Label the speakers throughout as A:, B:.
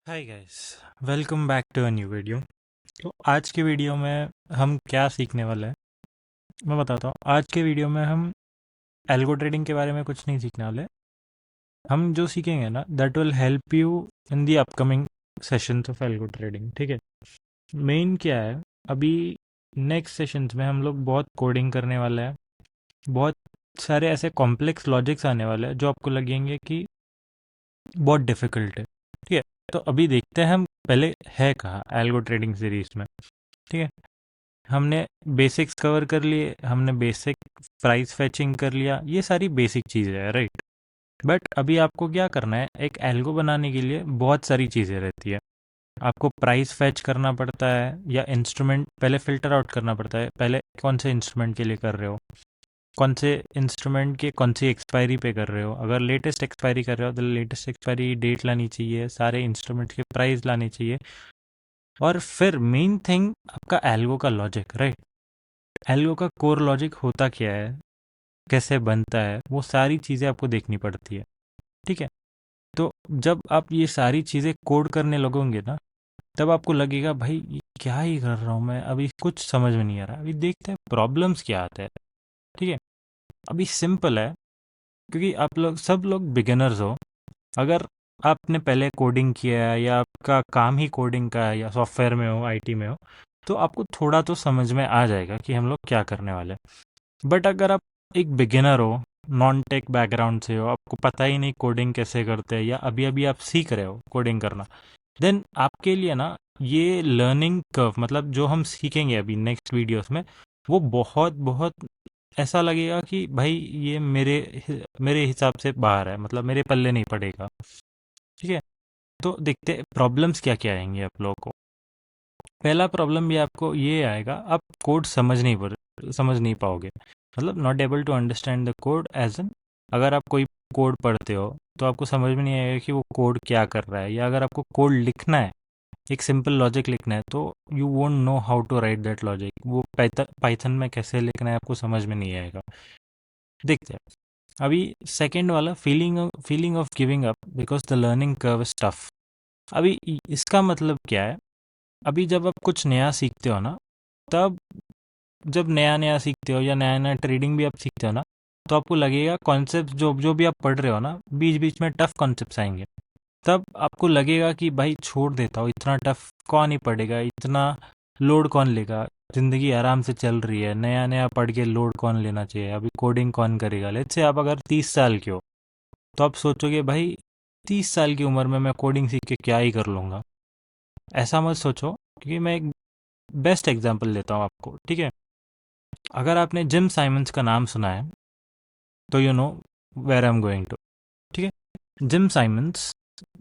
A: Hi guys, welcome back to a new video. तो आज के वीडियो में हम क्या सीखने वाले हैं मैं बताता हूँ। आज के वीडियो में हम एल्गो ट्रेडिंग के बारे में कुछ नहीं सीखने वाले। हम जो सीखेंगे ना that will help you in the upcoming sessions of algo trading. ठीक है, मेन क्या है, अभी नेक्स्ट सेशंस में हम लोग बहुत कोडिंग करने वाले हैं। बहुत सारे ऐसे कॉम्प्लेक्स लॉजिक्स आने वाले हैं जो आपको लगेंगे कि बहुत डिफ़िकल्ट है। ठीक है, तो अभी देखते हैं हम पहले है कहाँ एल्गो ट्रेडिंग सीरीज में। ठीक है, हमने बेसिक्स कवर कर लिए, हमने बेसिक प्राइस फैचिंग कर लिया, ये सारी बेसिक चीज़ें हैं, राइट। बट अभी आपको क्या करना है, एक एल्गो बनाने के लिए बहुत सारी चीज़ें रहती है। आपको प्राइस फैच करना पड़ता है या इंस्ट्रूमेंट पहले फ़िल्टर आउट करना पड़ता है। पहले कौन से इंस्ट्रूमेंट के लिए कर रहे हो, कौन से इंस्ट्रूमेंट के कौन सी एक्सपायरी पे कर रहे हो। अगर लेटेस्ट एक्सपायरी कर रहे हो तो लेटेस्ट एक्सपायरी डेट लानी चाहिए, सारे इंस्ट्रूमेंट के प्राइस लाने चाहिए। और फिर मेन थिंग आपका एल्गो का लॉजिक, राइट। एल्गो का कोर लॉजिक होता क्या है, कैसे बनता है, वो सारी चीज़ें आपको देखनी पड़ती है। ठीक है, तो जब आप ये सारी चीज़ें कोड करने लगोगे ना, तब आपको लगेगा भाई ये क्या ही कर रहा हूँ मैं, अभी कुछ समझ में नहीं आ रहा। अभी देखते हैं प्रॉब्लम्स क्या आता है। ठीक है, अभी सिंपल है, क्योंकि आप लोग सब लोग बिगिनर्स हो। अगर आपने पहले कोडिंग किया है या आपका काम ही कोडिंग का है या सॉफ्टवेयर में हो, आईटी में हो, तो आपको थोड़ा तो समझ में आ जाएगा कि हम लोग क्या करने वाले हैं। बट अगर आप एक बिगिनर हो, नॉन टेक बैकग्राउंड से हो, आपको पता ही नहीं कोडिंग कैसे करते हैं या अभी अभी आप सीख रहे हो कोडिंग करना, देन आपके लिए ना ये लर्निंग कर्व, मतलब जो हम सीखेंगे अभी नेक्स्ट वीडियोस में, वो बहुत बहुत ऐसा लगेगा कि भाई ये मेरे हिसाब से बाहर है, मतलब मेरे पल्ले नहीं पड़ेगा। ठीक है, तो देखते प्रॉब्लम्स क्या क्या आएंगे आप लोगों को। पहला प्रॉब्लम भी आपको ये आएगा, आप कोड समझ नहीं पाओगे, मतलब not able to understand the code as an. अगर आप कोई कोड पढ़ते हो तो आपको समझ में नहीं आएगा कि वो कोड क्या कर रहा है, या अगर आपको कोड लिखना है, एक सिंपल लॉजिक लिखना है, तो you won't know how to write that logic. वो पाइथन में कैसे लिखना है आपको समझ में नहीं आएगा। देखते हैं अभी सेकंड वाला, feeling of giving up because the learning curve is tough. अभी इसका मतलब क्या है, अभी जब आप कुछ नया सीखते हो ना, तब जब नया नया सीखते हो या नया नया ट्रेडिंग भी आप सीखते हो ना, तो आपको लगेगा कॉन्सेप्ट जो जो भी आप पढ़ रहे हो ना, बीच बीच में टफ कॉन्सेप्ट्स आएंगे। तब आपको लगेगा कि भाई छोड़ देता हूँ, इतना टफ कौन ही पढ़ेगा, इतना लोड कौन लेगा, ज़िंदगी आराम से चल रही है, नया नया पढ़ के लोड कौन लेना चाहिए, अभी कोडिंग कौन करेगा। लेट्स से आप अगर 30 साल के हो, तो आप सोचोगे भाई 30 साल की उम्र में मैं कोडिंग सीख के क्या ही कर लूँगा। ऐसा मत सोचो, क्योंकि मैं एक बेस्ट एग्जांपल देता हूँ आपको। ठीक है, अगर आपने जिम साइमंस का नाम सुना है तो you know where I am going to. ठीक है, जिम साइमंस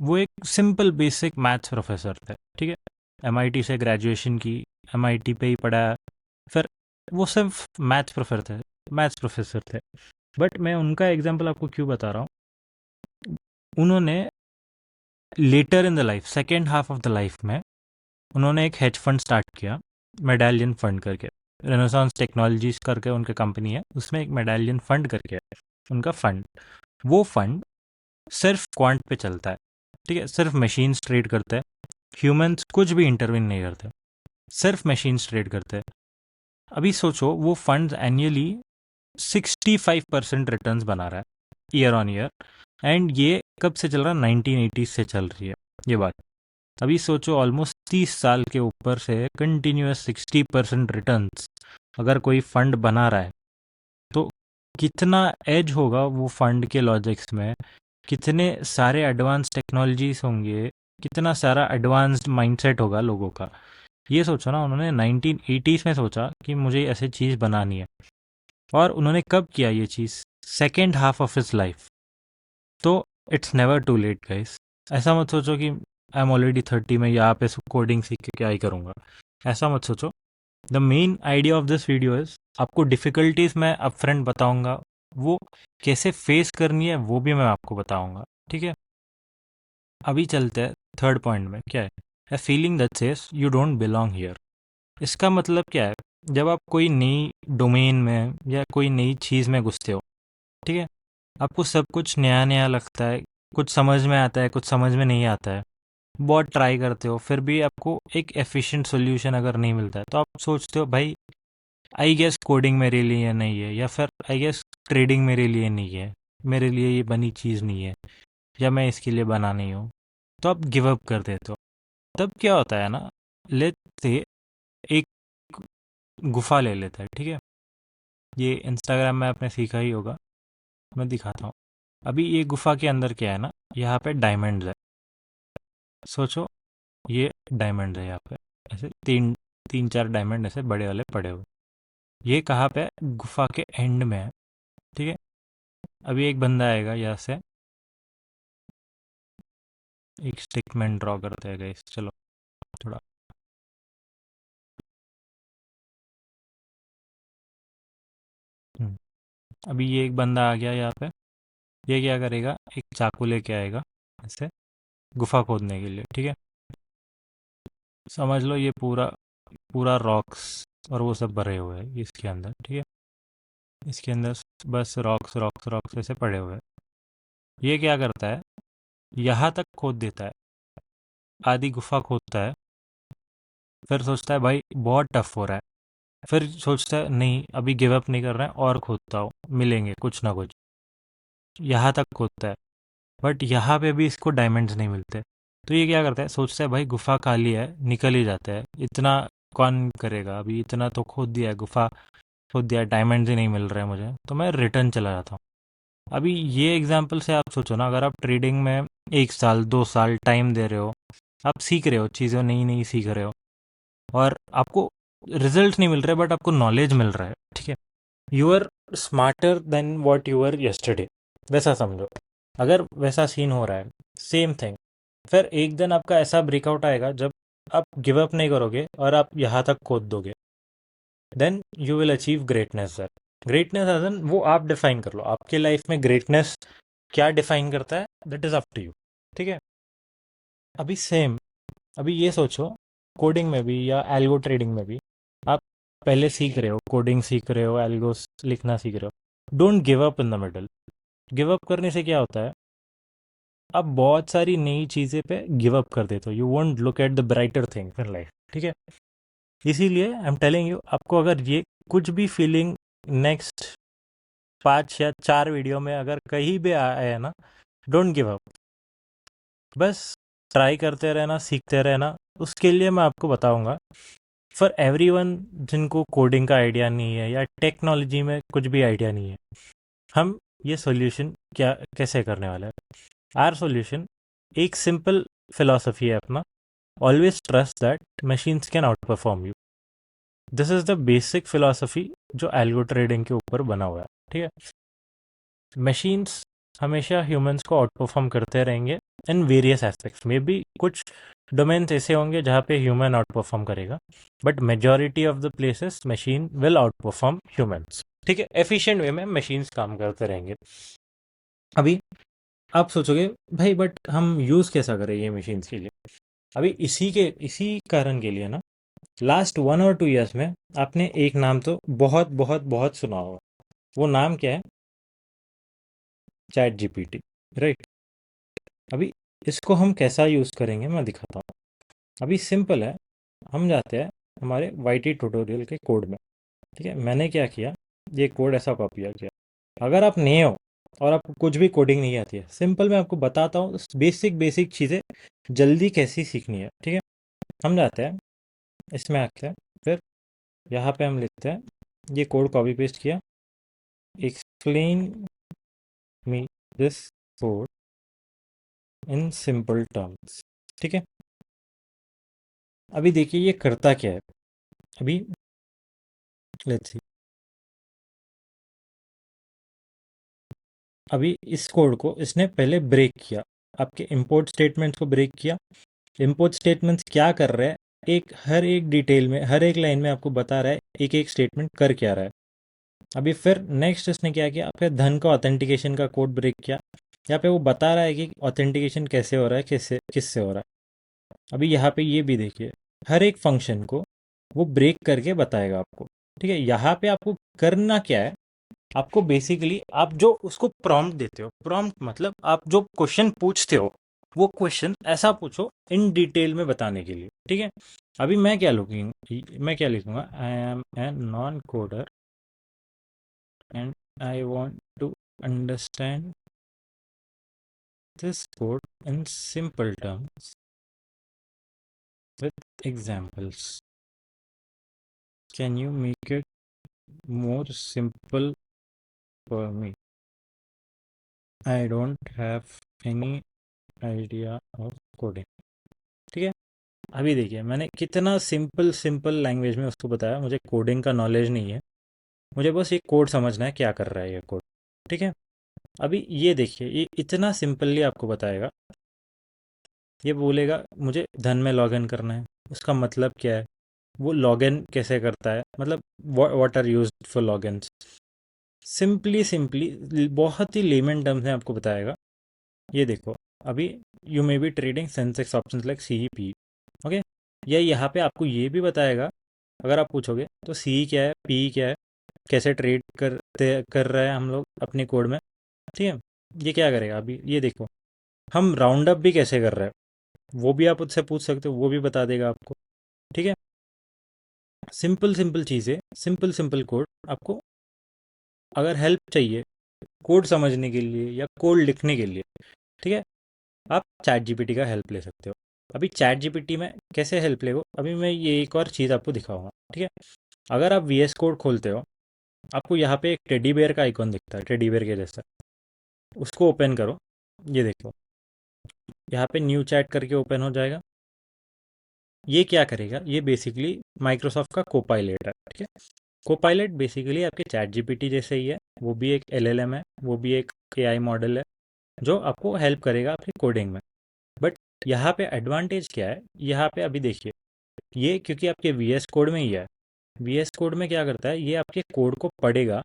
A: वो एक सिंपल बेसिक मैथ्स प्रोफेसर थे। ठीक है, एमआईटी से ग्रेजुएशन की, एमआईटी पे ही पढ़ा। फिर वो सिर्फ मैथ्स प्रोफेसर थे। बट मैं उनका एग्जांपल आपको क्यों बता रहा हूँ, उन्होंने later in the life, second half of the life में, उन्होंने एक हेज फंड स्टार्ट किया, मेडालियन फंड करके। रेनेसांस टेक्नोलॉजीज करके उनकी कंपनी है, उसमें एक मेडालियन फंड करके है उनका फंड। वो फंड सिर्फ क्वांट पे चलता है। ठीक है, सिर्फ मशीन्स ट्रेड करते हैं, ह्यूमंस कुछ भी इंटरविन नहीं करते, सिर्फ मशीन्स ट्रेड करते हैं। अभी सोचो वो फंड एनुअली 65% रिटर्न्स बना रहा है ईयर ऑन ईयर। एंड ये कब से चल रहा है, 1980 से चल रही है ये बात। अभी सोचो ऑलमोस्ट 30 साल के ऊपर से कंटिन्यूस 60% रिटर्न्स अगर कोई फंड बना रहा है, तो कितना एज होगा वो फंड के लॉजिक्स में, कितने सारे एडवांस टेक्नोलॉजीज होंगे, कितना सारा एडवांस्ड माइंडसेट होगा लोगों का। ये सोचो ना, उन्होंने 1980s में सोचा कि मुझे ऐसी चीज़ बनानी है, और उन्होंने कब किया ये चीज़, second half of his life. तो it's never too late guys. ऐसा मत सोचो कि आई एम ऑलरेडी 30, मैं यहाँ पे कोडिंग सीख के क्या ही करूँगा, ऐसा मत सोचो। The main idea of this video is, आपको डिफ़िकल्टीज मैं अप फ्रंट बताऊँगा, वो कैसे फेस करनी है वो भी मैं आपको बताऊँगा। ठीक है, अभी चलते हैं थर्ड पॉइंट में। क्या है, a feeling that says you don't belong here. इसका मतलब क्या है, जब आप कोई नई डोमेन में या कोई नई चीज़ में घुसते हो, ठीक है, आपको सब कुछ नया नया लगता है, कुछ समझ में आता है, कुछ समझ में नहीं आता है। बहुत ट्राई करते हो, फिर भी आपको एक एफिशिएंट सोल्यूशन अगर नहीं मिलता है, तो आप सोचते हो भाई आई गेस कोडिंग मेरे लिए नहीं है, या फिर आई गेस ट्रेडिंग मेरे लिए नहीं है, मेरे लिए ये बनी चीज़ नहीं है, या मैं इसके लिए बना नहीं हूँ, तो आप गिव अप कर देते हो। तब क्या होता है ना, लेते एक गुफा ले लेता है, ठीक है। ये इंस्टाग्राम में आपने सीखा ही होगा, मैं दिखाता हूँ। अभी ये गुफा के अंदर क्या है ना, यहाँ पे डायमंड्स है। सोचो, ये डायमंड है यहाँ पे, ऐसे तीन तीन चार डायमंड ऐसे बड़े वाले पड़े हुए। ये कहाँ पे है? गुफा के एंड में है, ठीक है। अभी एक बंदा आएगा यहाँ से, एक स्टिकमैन ड्रॉ करते हैं गाइस, चलो थोड़ा। हम्म, अभी ये एक बंदा आ गया यहाँ पे। ये क्या करेगा, एक चाकू लेके आएगा ऐसे गुफा खोदने के लिए, ठीक है। समझ लो ये पूरा पूरा रॉक्स और वो सब भरे हुए हैं इसके अंदर, ठीक है। इसके अंदर बस रॉक्स रॉक्स रॉक्स ऐसे पड़े हुए हैं। ये क्या करता है, यहाँ तक खोद देता है, आधी गुफा खोदता है। फिर सोचता है भाई बहुत टफ हो रहा है, फिर सोचता है नहीं अभी गिव अप नहीं कर रहा है, और खोदता हूँ, मिलेंगे कुछ ना कुछ। यहाँ तक खोदता है, बट यहाँ पे भी इसको डायमंड्स नहीं मिलते। तो ये क्या करता है, सोचता है भाई गुफा खाली है, निकल ही जाता है, इतना कौन करेगा, अभी इतना तो खोद दिया है, गुफा खोद दिया है, डायमंड्स ही नहीं मिल रहे हैं मुझे, तो मैं रिटर्न चला जाता हूँ। अभी ये एग्जाम्पल से आप सोचो ना, अगर आप ट्रेडिंग में 1 साल 2 साल टाइम दे रहे हो, आप सीख रहे हो, चीज़ें नई नई सीख रहे हो, और आपको रिजल्ट नहीं मिल रहे बट आपको नॉलेज मिल रहा है, ठीक है। You are smarter than what you are yesterday, वैसा समझो। अगर वैसा सीन हो रहा है, सेम थिंग, फिर एक दिन आपका ऐसा ब्रेकआउट आएगा जब आप गिव अप नहीं करोगे और आप यहाँ तक खोद दोगे, then you will achieve greatness sir. Greatness as an, वो आप डिफाइन कर लो, आपके लाइफ में ग्रेटनेस क्या डिफाइन करता है, that is up to you, ठीक है। अभी सेम, अभी ये सोचो, कोडिंग में भी या एल्गो ट्रेडिंग में भी, आप पहले सीख रहे हो, कोडिंग सीख रहे हो, एल्गोस लिखना सीख रहे हो, don't give up in the middle. Give up करने से क्या होता है, आप बहुत सारी नई चीज़ें पे गिव अप कर देते हो, you won't look at the brighter thing in life, ठीक है। इसीलिए आई एम टेलिंग यू, आपको अगर ये कुछ भी फीलिंग नेक्स्ट 5 या 4 वीडियो में अगर कहीं भी आया है ना, डोंट गिव अप, बस ट्राई करते रहना, सीखते रहना। उसके लिए मैं आपको बताऊंगा, फॉर एवरीवन जिनको कोडिंग का आइडिया नहीं है या टेक्नोलॉजी में कुछ भी आइडिया नहीं है, हम ये सॉल्यूशन क्या कैसे करने वाले हैं। आर सॉल्यूशन एक सिंपल फिलॉसफी है अपना, always trust that machines can out perform you. This is the basic philosophy जो एल्गो ट्रेडिंग के ऊपर बना हुआ है, ठीक है। मशीन्स हमेशा ह्यूमंस को आउट परफॉर्म करते रहेंगे इन वेरियस एस्पेक्ट्स में भी। कुछ डोमेन्स ऐसे होंगे जहाँ पे ह्यूमन आउट परफॉर्म करेगा, but majority of the places machine will out perform humans, ठीक है। एफिशिएंट वे में मशीन्स काम करते रहेंगे। अभी आप सोचोगे भाई बट हम यूज़ कैसा करें ये मशीन्स के लिए। अभी इसी कारण के लिए ना, लास्ट 1 और 2 ईयर्स में आपने एक नाम तो बहुत बहुत बहुत सुना होगा। वो नाम क्या है, चैट जीपीटी, राइट। अभी इसको हम कैसा यूज़ करेंगे मैं दिखाता हूँ। अभी सिंपल है, हम जाते हैं हमारे वाईटी ट्यूटोरियल के कोड में, ठीक है। मैंने क्या किया, ये कोड ऐसा कॉपी किया। अगर आप नए हो और आपको कुछ भी कोडिंग नहीं आती है, सिंपल मैं आपको बताता हूँ बेसिक बेसिक चीज़ें जल्दी कैसी सीखनी है, ठीक है। हम जाते हैं, इसमें आते हैं, फिर यहाँ पे हम लिखते हैं, ये कोड कॉपी पेस्ट किया, explain me this code in simple terms, ठीक है। अभी देखिए ये करता क्या है। अभी लेट्स सी, अभी इस कोड को इसने पहले ब्रेक किया, आपके इंपोर्ट स्टेटमेंट्स को ब्रेक किया। इंपोर्ट स्टेटमेंट्स क्या कर रहा है, एक हर एक डिटेल में हर एक लाइन में आपको बता रहा है एक एक स्टेटमेंट कर क्या रहा है। अभी फिर नेक्स्ट इसने क्या किया, आपके धन का ऑथेंटिकेशन का कोड ब्रेक किया। यहाँ पे वो बता रहा है कि ऑथेंटिकेशन कैसे हो रहा है, किससे किससे हो रहा है। अभी यहाँ पे ये भी देखिए, हर एक फंक्शन को वो ब्रेक करके बताएगा आपको, ठीक है। यहाँ पे आपको करना क्या है, आपको बेसिकली आप जो उसको प्रॉम्प्ट देते हो, प्रॉम्प्ट मतलब आप जो क्वेश्चन पूछते हो, वो क्वेश्चन ऐसा पूछो इन डिटेल में बताने के लिए, ठीक है। अभी मैं क्या लिखूंगा, I am a non coder and I want to understand this code in simple terms with examples, can you make it more simple for me, I don't have any idea of coding, ठीक है। अभी देखिए मैंने कितना simple simple language में उसको बताया, मुझे कोडिंग का नॉलेज नहीं है, मुझे बस ये कोड समझना है क्या कर रहा है ये कोड, ठीक है। अभी ये देखिए ये इतना सिंपली आपको बताएगा, ये बोलेगा मुझे धन में लॉगिन करना है, उसका मतलब क्या है, वो लॉगिन कैसे करता है, मतलब what are used for logins, simply simply बहुत ही लेमन टर्म्स में आपको बताएगा। ये देखो अभी you may be trading Sensex options like C P, okay. या यहाँ पे आपको ये भी बताएगा, अगर आप पूछोगे तो सी क्या है, पी क्या है, कैसे ट्रेड कर रहे हैं हम लोग अपने कोड में, ठीक है। ये क्या करेगा, अभी ये देखो हम राउंड अप भी कैसे कर रहे हैं वो भी आप उससे पूछ सकते हो, वो भी बता देगा आपको, ठीक है। सिंपल सिंपल चीज़ें, सिंपल सिंपल कोड आपको अगर हेल्प चाहिए कोड समझने के लिए या कोड लिखने के लिए, ठीक है, आप चैट जीपीटी का हेल्प ले सकते हो। अभी चैट जीपीटी में कैसे हेल्प लेगो, अभी मैं ये एक और चीज़ आपको दिखाऊंगा, ठीक है। अगर आप वीएस कोड खोलते हो, आपको यहाँ पे एक टेडी बेयर का आइकॉन दिखता है, टेडी बेयर के जैसा, उसको ओपन करो, ये देखो यहाँ पे न्यू चैट करके ओपन हो जाएगा। ये क्या करेगा, ये बेसिकली माइक्रोसॉफ्ट का कोपायलट है, ठीक है। कोपायलट बेसिकली आपके चैट जीपीटी जैसे ही है, वो भी एक एलएलएम है, वो भी एक एआई मॉडल है जो आपको हेल्प करेगा आपकी कोडिंग में। बट यहाँ पे एडवांटेज क्या है, यहाँ पे अभी देखिए ये क्योंकि आपके वीएस कोड में ही है, वीएस कोड में क्या करता है, ये आपके कोड को पढ़ेगा,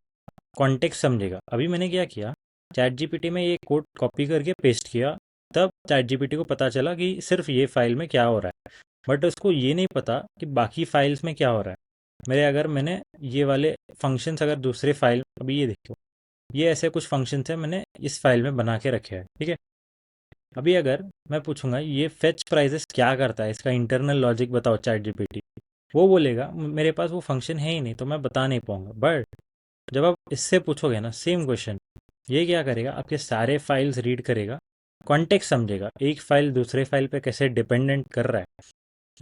A: कॉन्टेक्स्ट समझेगा। अभी मैंने क्या किया, चैट जीपीटी में ये कोड कॉपी करके पेस्ट किया, तब चैट जीपीटी को पता चला कि सिर्फ ये फाइल में क्या हो रहा है, बट उसको ये नहीं पता कि बाकी फाइल्स में क्या हो रहा है। मैंने ये वाले फंक्शंस अगर दूसरे फाइल, अभी ये देखो ये ऐसे कुछ फंक्शंस हैं मैंने इस फाइल में बना के रखे हैं, ठीक है। अभी अगर मैं पूछूंगा ये फेच प्राइजेस क्या करता है, इसका इंटरनल लॉजिक बताओ चैट जीपीटी, वो बोलेगा मेरे पास वो फंक्शन है ही नहीं तो मैं बता नहीं पाऊंगा। बट जब आप इससे पूछोगे ना सेम क्वेश्चन, ये क्या करेगा, आपके सारे फाइल्स रीड करेगा, कॉन्टेक्स्ट समझेगा, एक फाइल दूसरे फाइल पे कैसे डिपेंडेंट कर रहा है,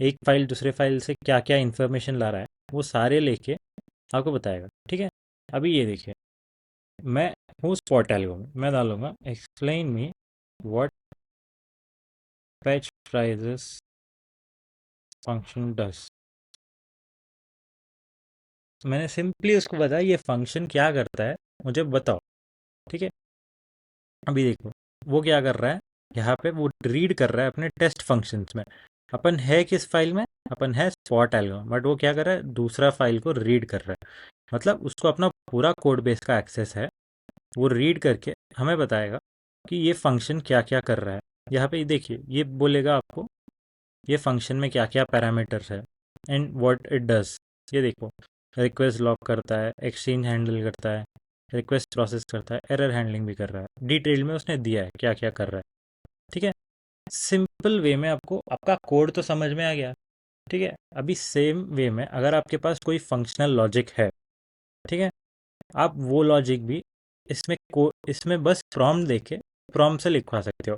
A: एक फाइल दूसरे फाइल से क्या क्या इन्फॉर्मेशन ला रहा है, वो सारे लेके आपको बताएगा, ठीक है। अभी ये देखिए मैं हूँ स्पॉट एल्गो में, मैं डालूंगा explain me what fetch prices function does, मैंने सिंपली उसको बताया ये फंक्शन क्या करता है मुझे बताओ, ठीक है। अभी देखो वो क्या कर रहा है, यहाँ पे वो रीड कर रहा है अपने टेस्ट फंक्शंस में, अपन है किस फाइल में, अपन है स्पॉट एल्गो, बट वो क्या कर रहा है दूसरा फाइल को रीड कर रहा है, मतलब उसको अपना पूरा कोड बेस का एक्सेस है, वो रीड करके हमें बताएगा कि ये फंक्शन क्या क्या कर रहा है। यहाँ पे देखिए ये बोलेगा आपको ये फंक्शन में क्या क्या पैरामीटर्स है एंड व्हाट इट डज, ये देखो रिक्वेस्ट लॉक करता है, एक्सचेंज हैंडल करता है, रिक्वेस्ट प्रोसेस करता है, एरर हैंडलिंग भी कर रहा है, डिटेल में उसने दिया है क्या क्या कर रहा है, ठीक है। सिंपल वे में आपको आपका कोड तो समझ में आ गया, ठीक है। अभी सेम वे में अगर आपके पास कोई फंक्शनल लॉजिक है, ठीक है, आप वो लॉजिक भी इसमें बस प्रॉम्प्ट देके प्रॉम्प्ट से लिखवा सकते हो।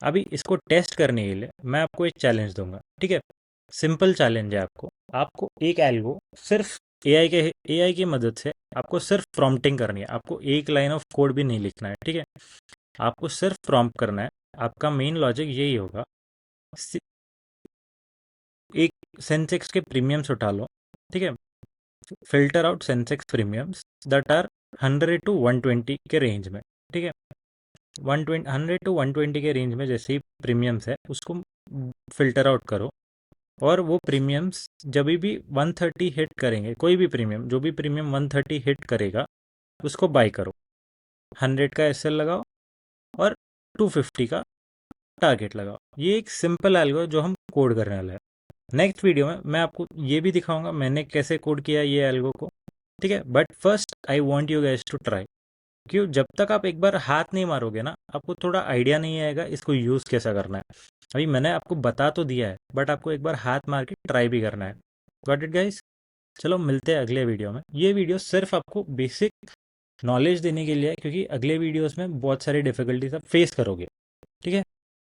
A: अभी इसको टेस्ट करने के लिए मैं आपको एक चैलेंज दूंगा, ठीक है। सिंपल चैलेंज है आपको आपको एक एल्गो सिर्फ एआई की मदद से आपको सिर्फ प्रॉम्प्टिंग करनी है, आपको एक लाइन ऑफ कोड भी नहीं लिखना है, ठीक है। आपको सिर्फ प्रॉम्प्ट करना है, आपका मेन लॉजिक यही होगा, एक सेंसेक्स के प्रीमियम्स उठा लो, ठीक है, filter out Sensex premiums that are 100 to 120 के रेंज में, ठीक है। 100 to 120 के रेंज में जैसे ही प्रीमियम्स है उसको फिल्टर आउट करो, और वो प्रीमियम्स जब भी 130 हिट करेंगे, कोई भी प्रीमियम जो भी प्रीमियम 130 हिट करेगा उसको बाय करो, 100 का एसएल लगाओ और 250 का टारगेट लगाओ। ये एक सिंपल एल्गो है जो हम कोड करने वाले हैं। नेक्स्ट वीडियो में मैं आपको ये भी दिखाऊंगा मैंने कैसे कोड किया ये एल्गो को, ठीक है। But first I want you guys to try. क्यों, जब तक आप एक बार हाथ नहीं मारोगे ना, आपको थोड़ा आइडिया नहीं आएगा इसको यूज़ कैसा करना है। अभी मैंने आपको बता तो दिया है, बट आपको एक बार हाथ मार के ट्राई भी करना है। Got it guys? चलो मिलते हैं अगले वीडियो में। ये वीडियो सिर्फ आपको बेसिक नॉलेज देने के लिए है, क्योंकि अगले वीडियोस में बहुत सारी डिफ़िकल्टीज आप फेस करोगे, ठीक है?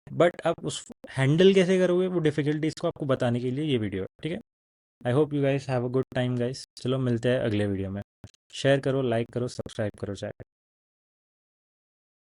A: बट आप उस हैंडल कैसे करोगे वो डिफ़िकल्टीज को आपको बताने के लिए ये वीडियो है, ठीक है? I hope you guys have a good time guys. चलो मिलते हैं अगले वीडियो में। शेयर करो, लाइक करो, सब्सक्राइब करो चाहे।